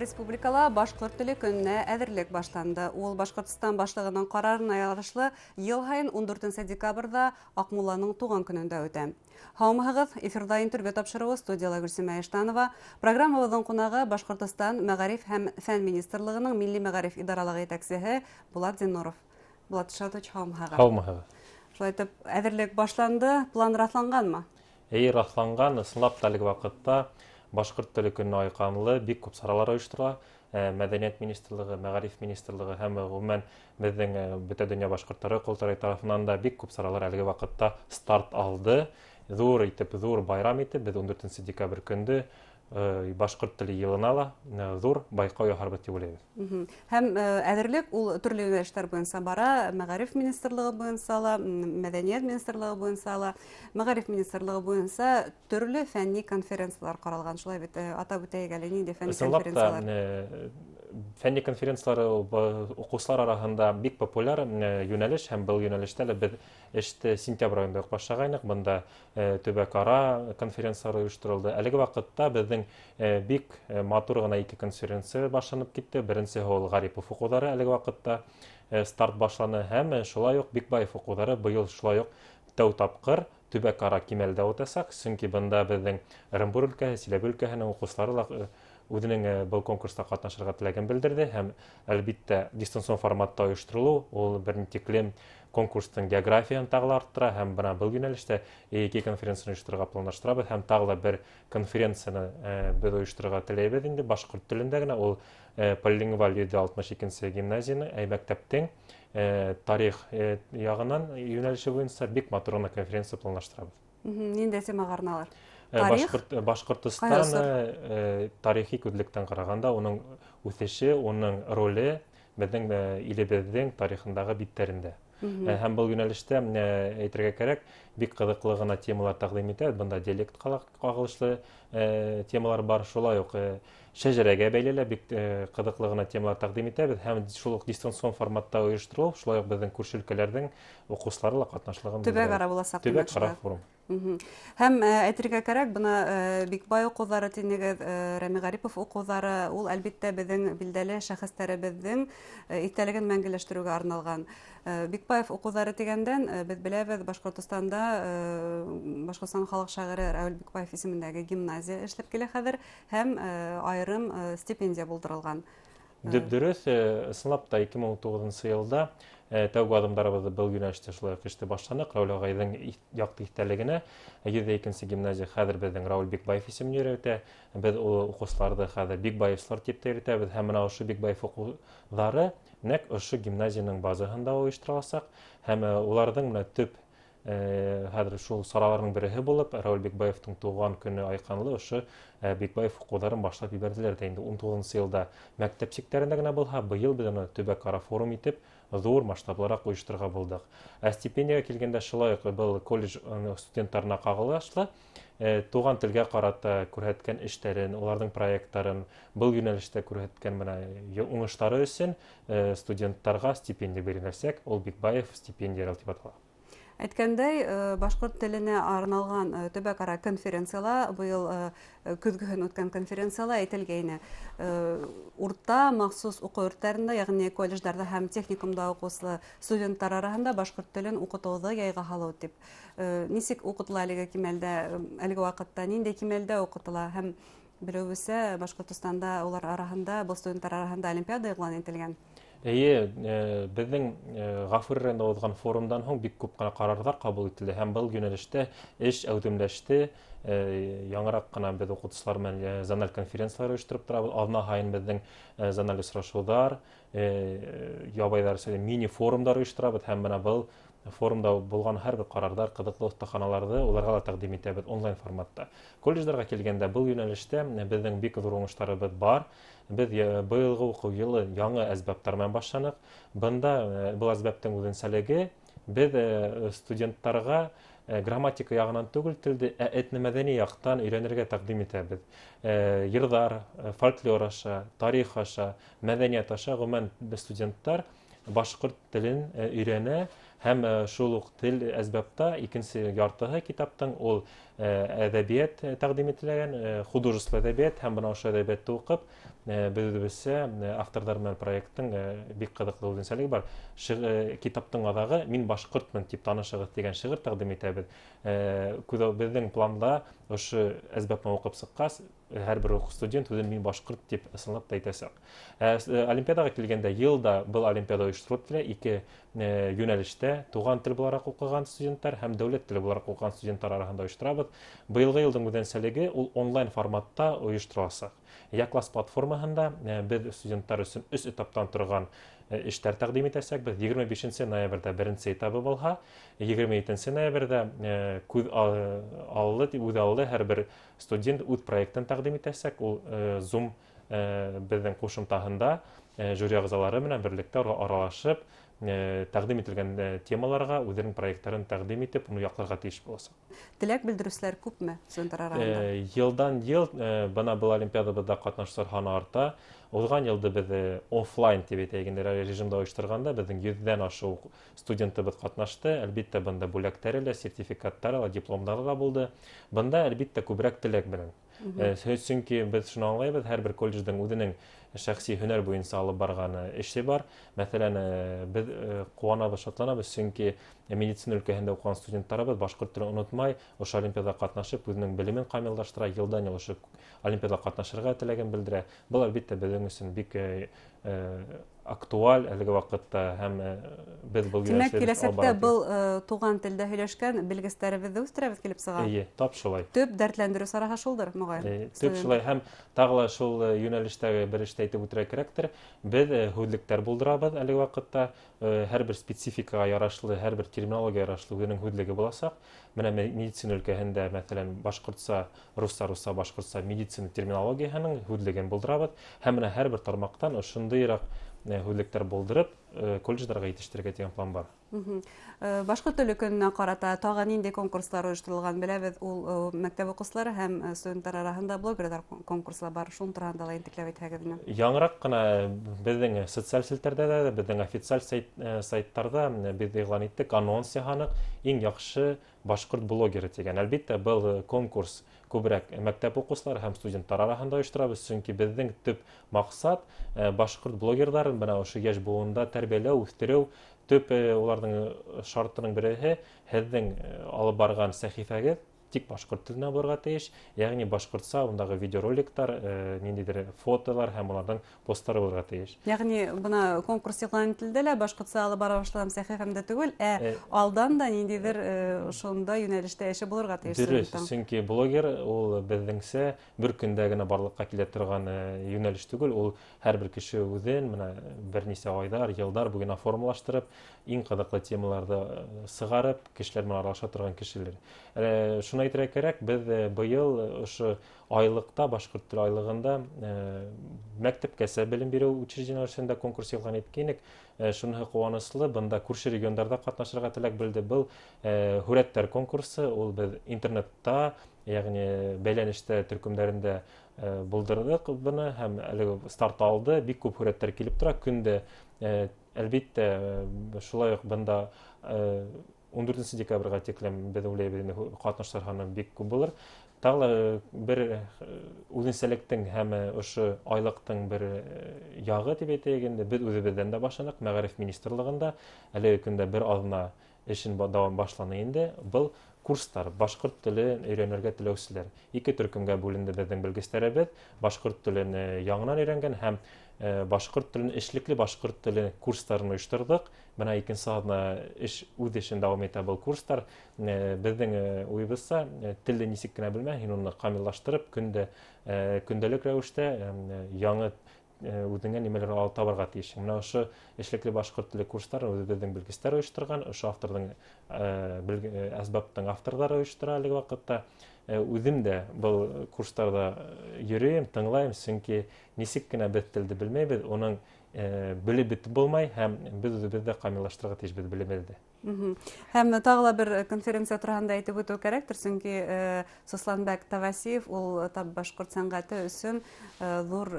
республикала башкорт теле көнне әзерлек башланды. Ул Башкортстан башлыгының карарына ярашлы ел һайын 14 декабрда Акмулланың туган көнендә үтә. Һаумыгыз, эфирда интервью тапшыруы студияла Гөлсемә Иштанова. Программабызның кунагы Башкортстан Мәгариф һәм фән министрлыгының Милли мәгариф идаралыгы итәкчесе Булат Зиннуров. Булат Шатович, һаумыгыз. Һаумыгыз. Шулай итеп, әзерлек башланды, план расланганмы? Расланган, ысынлап та әлеге вакытта башкорт теле көнне айканлы бик күп саралар оештырыла. Мәдәният министрлыгы, мәгариф министрлыгы һәм гомумән безнең бөтә дөнья башкортлары култары тарафыннан да бик күп саралар әлеге вакытта старт алды. Зур байрам итеп, без 14 декабрь көнде башкорт теле елына ла зур байкау яһарбыз дип уйлыйбыз. Һәм әзерлек ул төрле юнәлештәр буенча бара, мәгариф министрлыгы буенча ла, мәдәният министрлыгы буенча ла, мәгариф министрлыгы буенча төрле фәнни конференциялар каралган. Шулай бит атап үтәйек әле нинди фәнни конференциялар. Фәнни конференциялары укучылар арасында бик популяр юнәлеш һәм был юнәлештә без эште сентябрь аенда башлагайнык. Монда төбәк-ара конференциялар оештырылды. Әлеге вакытта безнең бик матур гына ике конференция башланып китте. Беренчесе ул Гарипов укулары әлеге вакытта старт башланы һәм шулай ук Бикбаев укулары быел шулай ук тәү тапкыр төбәк-ара кимәлдә үтәсәк, чөнки монда безнең Ырымбур өлкәсе, Силәбе өлкәһенең укучылары үзенең был конкурста катнашырга теләген белдерде һәм әлбиттә дистанцион форматта оештырылу ул берни тиклем конкурстың географияны тагы арттыра һәм бына был юнәлештә ике конференцияны оештырырга планлаштырабыз һәм тагы да бер конференцияны без оештырырга теләйбез инде башкорт телендә генә ул полилингваль 762 гимназияның мәктәптең тарих ягыннан юнәлеше буенча бик матур гына конференция планлаштырабыз. Нинди темага арналар? Башкортстан тарихи күзлектән караганда уның үсеше, уның роле безнең илебезнең тарихындагы биттәрендә. Һәм был юнәлештә әйтергә кирәк, бик кызыклы гына темалар тәкъдим итә. Бында диалект кагылышлы темалар бар, шулай ук шәҗәрәгә бәйле бик кызыклы гына темалар тәкъдим итәбез һәм шул ук дистанцион форматта оештырылып, шулай ук безнең күрше өлкәләрнең укучылары ла катнашлыгын төбәк-ара буласак. Төбәк-ара форум. Һәм әйтергә кирәк, бына Бикбай укулары тинегез, Рәми Гарипов укулары, ул әлбиттә безнең билдәле шәхестәребезнең истәлеген мәңгеләштерүгә арналган. Бикбаев укулары дигәндән без беләбез, Башкортстанда Башкортстан халык шагыйре Равил Бикбаев исемендәге гимназия эшләп килә хәзер һәм айрым стипендия булдырылган. Дөрес, ысынлап та 2019 елда тәүге адымдарыбызды был юнәлештә шулай эште башланык. Равил агайның якты истәлегенә 102 гимназия хәзер безнең Равил Бикбаев исеменә йөртә. Без укучыларны хәзер Бикбаевлар дип йөртәбез һәм менә ошо Бикбаев укулары нәкъ ошо гимназияның базаһында оештырылачак һәм уларның менә төп хәзер шул сараларның береһе булып Равил Бикбаевның туган көне айканлы ошо Бикбаев укуларын башлап ибәрделәр дә инде 19 елда мәктәп сектарында гына булһа, быел без аны төбәк-ара форум итеп зур масштаблырак оештырырга булдык. Стипендияга килгәндә шулай ук был колледж студентларына кагылышлы туган телгә карата күрһәткән эшләрен, уларның проектларын, был юнәлештә күрһәткән менә уңышлары өчен студентларга стипендия биреләсәк, ул Бикбаев стипендия дип атала. Әйткәндәй, башкорт теленә арналган төбәк-ара конференциялар, быел көзгөһен үткән конференциялар әйтелгәйне. Урта махсус уку йортларында, ягъни колледжларда һәм техникумда укучы студентлар арасында башкорт телен укытуны яйга салу дип. Ничек укытыла әлеге кимәлдә, әлеге вакытта нинди кимәлдә укытыла һәм билеүебезчә Башкортстанда улар арасында, бу студентлар арасында олимпиада игълан ителгән. Безнең Гафур районында узган форумдан һоң бик күп кына карарлар кабул ителде һәм был юнәлештә эш әүдемләште. Яңарак кына без укытучылар белән зональ конференциялар оештырып торабыз. Ална һайын безнең зональ очрашулар, ябайлар мини форумдар оештырабыз һәм менә был форумда булган һәрбер карарлар, кызыклы остаханаларны уларга да тәкъдим итәбез онлайн форматта. Колледжларга килгәндә был юнәлештә безнең бик зур уңышларыбыз бар. Без быелгы уку елы яңа әсбаптар белән башланык. Бында был әсбаптың үзенчәлеге без студентларга грамматика ягынан түгел, телде этномәдәни яктан өйрәнергә тәкъдим итәбез. Йырдар, фольклор аша, тарих аша, мәдәният аша гомумән студентлар башкорт телен өйрәнә һәм шул ук тел әсбапта икенче яртыһы китаптың ул әдәбият тәкъдим ителгән, художество әдәбият һәм бына ошо әдәбиятты укып, Без үзебезчә авторлар менән проекттың бик кызыклы үзенчәлеге бар. Китаптың адағы «Мин башкортмын» дип танышыгыз дигән шигырь тәкъдим итәбез. Безнең планда ошо әсбапны укып сыккас, һәрбер студент үзен «Мин башкорт» дип ысынлап та әйтәсәк. Олимпиадага килгәндә елда был олимпиада оештырылып килә, ике юнәлештә туган тел буларак укыган студентлар һәм дәүләт теле буларак укыган студентлар арасында оештырабыз. Быелгы елдың үзенчәлеге ул онлайн форматта оештырылачак. Яклас платформаһында без студентлар өчен 3 этаптан торган эштәр тәкъдим итәчәкбез. 25 ноябрьдә беренче этабы булһа, 27 ноябрьдә үз алды һәрбер студент үз проектын тәкъдим итәчәк. Ул Zoom безнең кушымтаһында жюри әгъзалары менән берлектә аралашып, тәкъдим ителгән темаларга үзләренең проектларын тәкъдим итеп, уны якларга тиеш булачак. Теләк белдерүчеләр күпме студентлар арасында? Йылдан-ел бына был олимпиадабызда катнашучылар саны арта. Узган елда без офлайн дип әйтәйгәндә режимда оештырганда безнең 100дән ашу студентыбыз катнашты. Әлбиттә, бында бүләкләре лә, сертификаттары ла, дипломнары ла булды. Бында әлбиттә күбрәк теләк белән. Чөнки без шуны аңлайбыз, һәрбер колледждың үзенең шәхси һөнәр буенча алып барган эше бар. Мәсәлән, без куанабыз, шатланабыз, чөнки медицина өлкәһендә укыган студентларыбыз башкорт телен онытмай, ошо олимпиадада катнашып, үзенең белемен камиллаштыра, елдан-ел ошо олимпиадада катнашырга теләген белдерә. Бу әлбиттә безнең өчен бик актуаль әлеге вакытта һәм без бу Димәк, киләсәктә был туган телдә һөйләшкән белгечләребезне үстерәбез килеп сыга. Тап шулай. Төп дәртләндерү сараһы шулдыр, мөгаен. Төп шулай һәм тагыла шул юнәлештәге бер эштә әйтеп үтәргә кирәктер. Без һүзлектәр булдырабыз әлеге вакытта, һәрбер спецификага ярашлы, һәрбер терминология ярашлы үзенең һүзлеге булачак. Менә медицина өлкәһендә, мәсәлән, башкортса, русса, башкортса медицина терминологияһының һүзлеген булдырабыз. Һәм менә һәрбер тармактан ошондыйрак һүзлектәр булдырып, колледжларга җитештерергә дигән план бар. Башкорт теле көненә карата тагын нинди конкурслар оештырылган беләбез? Ул мәктәп укучылары һәм студентлар арасында блогерлар конкурслары бар. Шуның турында ла интекләп әйтәгез инде. Яңрак кына безнең социаль селтәрдә дә, безнең официаль сайттарда без игълан иттек, анонс яһанык, иң яхшы башкорт блогеры дигән. Әлбиттә, был конкурс күбрәк мәктәп укучылары һәм студентлар арасында оештырабыз, чөнки безнең төп максат башкорт блогерларын бына ошо яшь буында тәрбияләү, үстерү. Төп уларның шартының береһе һезнең алып барган сәхифәгез тик башкорт теленә булырга тиеш, ягъни башкортса ундагы видеороликтар, ниндидер фотолар һәм уларның постлары булырга тиеш. Ягъни буна конкурс игълан ителде лә, башкортса алып бара башлаган сәхифәмдә түгел, алдан да ниндидер шунда юнәлештә эше булырга тиеш. Дөрес, чөнки блогер ул безнеңсә бер көндә генә барлыкка килә торган юнәлеш түгел, ул һәрбер кеше үзен менә берничә айдар, елдар буена формалаштырып, иң кызыклы темаларда сыгарып, кешеләр менән аралаша торган кешеләр. Шуны әйтергә кирәк, без быел ошо айлыкта, башкорт теле айлыгында мәктәпкәчә белем бирү учреждениеләрендә конкурс игълан иткәнек. Шуны куанычлы, бында күрше регионнарда катнашырга теләк белде. Был һүрәттәр конкурсы, ул без интернетта, ягъни бәйләнештә төркемнәрендә булдырдык буны һәм әле старт алды. Бик күп һүрәттәр килеп тора. Көндә әлбиттә шулай ук бында 14 декабрьгә тиклем без уйлыйбыз, катнашучылар саны бик күп булыр. Тагы бер үзенчәлектең һәм ошо айлыктың бер ягы дип әйтәйгәндә, без үзебездән дә башланык, мәгариф министрлыгында әлеге көндә бер азна эшен дәвам башлана инде. Был курслар башкорт телен өйрәнергә теләүчеләр. Ике төркемгә бүленде безнең белгечләребез. Башкорт телен яңадан өйрәнгән һәм башкорт телен эшлекле башкорт теле курсларын оештырдык. Менә икенче азна эш үз эшен дәвам итә был курслар. Безнең уебызча, телне ничек кенә белмәй, уны камиллаштырып, көндәлек рәвештә яңа үзеңә нимәләр алып табарга тиеш. Менә ошо эшлекле башкорт теле курсларын безнең белгечләр оештырган, ошо авторның әсбаптың авторлары оештыра әлеге вакытта. Үзем дә был курсларда йөрим, тыңлайм, чөнки ничек кенә без телде белмәйбез, уның белеп бетеп булмай һәм без үзебездә камиллаштырырга тиеш без белемебезне. Һәм тагыла бер конференция турында әйтеп үтү кирәктер, чөнки Сосланбек Тавасиев ул башкорт сәнгате өчен зур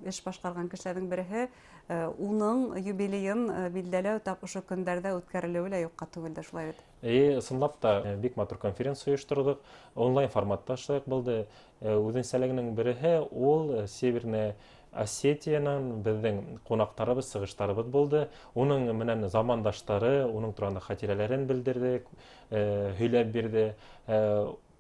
эш башкарган кешеләрнең бере. Уның юбилеен билдәләү тап ошо көндәрдә үткәрелүе лә юкка түгелдер, шулай бит. Ысынлап та бик матур конференция оештырдык. Онлайн форматта шулай булды. Үзенчәлегенең бере ул Северная Осетиянан безнең кунактарыбыз, сыгыштарыбыз булды. Уның менән замандаштары, уның турында хатирәләрен белдерде, һөйләп бирде.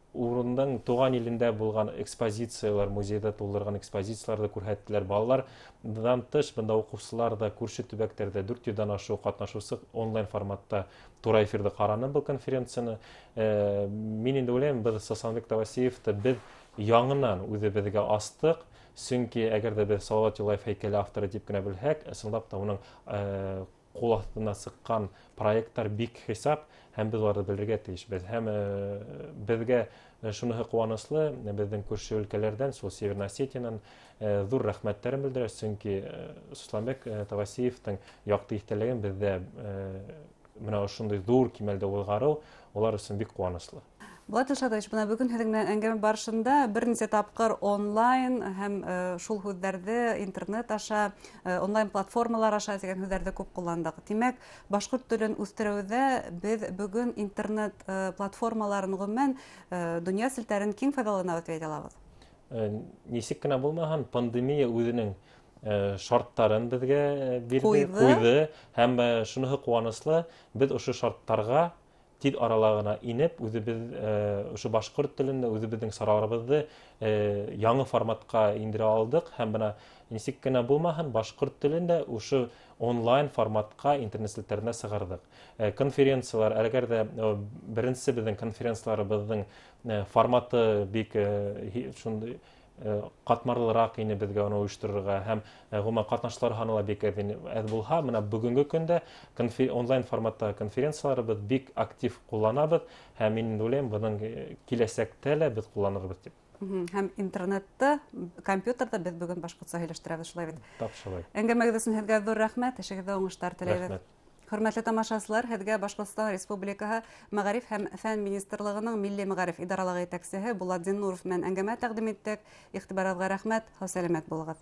Урынның туган илендә булган экспозициялар, музейда тулдырган экспозицияларда күрһәттеләр. Балалардан тыш, бында укучылар да күрше төбәктәрдә 400-дан ашу катнашучы онлайн форматта тура эфирде караны бу конференцияны. Мин инде уйлыйм, без Сасанбек Тавасиевты без яңынан үзебезгә астык. Сөнки әгәр дә без Салават Юлаев һәйкәле авторы дип кенә белһәк, ысынлап та уның кул астына сыккан проекттар бик хисап, һәм без аларны белергә тиешбез. Һәм безгә шуныһы куанычлы, безнең күрше өлкәләрдән, шул Северная Осетиянан зур рәхмәтләрен белдерәбез, сөнки Сасанбек Тавасиевтың якты истәлеген бездә менә шундый зур кимәлдә булгару улар өчен бик куанычлы. Булат Ишатович, бына бүген һеҙҙең менән әңгәмә барышында бернисә тапҡыр онлайн һәм шул һүҙҙәрҙе интернет аша, онлайн платформалар аша дигән һүҙҙәрҙе күп ҡулландык. Тимәк, башҡорт телен үҫтереүҙә беҙ бөгөн интернет платформаларын ғөмүмән донъя селтәрен киң файҙаланабыҙ тип әйтә алабыҙ. Нисек кенә булмаһын, пандемия үҙенең шарттарын безгә ҡуйҙы, һәм шуныһы ҡыуаныслы, беҙ ошо шарттарға тиҙ арала ғына инеп, үҙебеҙ ошо башҡорт телендә үҙебеҙҙең сараларыбыҙҙы яңы форматҡа индерә алдыҡ, һәм бына нисек кенә булмаһын, башҡорт телендә ошо онлайн форматҡа интернет селтәренә сығарҙык. Конференциялар, әгәр дә беренсе беҙҙең конференцияларыбыҙҙың форматы бик шундай ҡатмарлыраҡ ине беҙгә уны ойошторорға, һәм ғөмүмән ҡатнашсылар һаны ла бик әҙ булһа, менә бүгенге көндә онлайн форматта конференцияларыбыҙ бик актив ҡулланабыҙ, һәм мин уйлайым, бының киләсәктә лә беҙ ҡулланырбыҙ тип. Һәм интернетты, компьютерҙа беҙ бүгін башҡортса һөйләштерәбеҙ, шулай бит. Тап шулай. Әңгәмәгеҙ өсөн һеҙгә ҙур рәхмәт, эшегеҙҙә уңыштар теләйбеҙ. Рәхмәт. Хөрмәтле тамашасылар, һеҙгә Башҡортостан Республикаһы Мәғариф һәм фән министрлығының Милли мәғариф идаралығы етәксеһе Булат Зиннуров менән әңгәмә тәҡдим иттек. Иғтибарығыҙға рәхмәт, һау сәләмәт булығыҙ.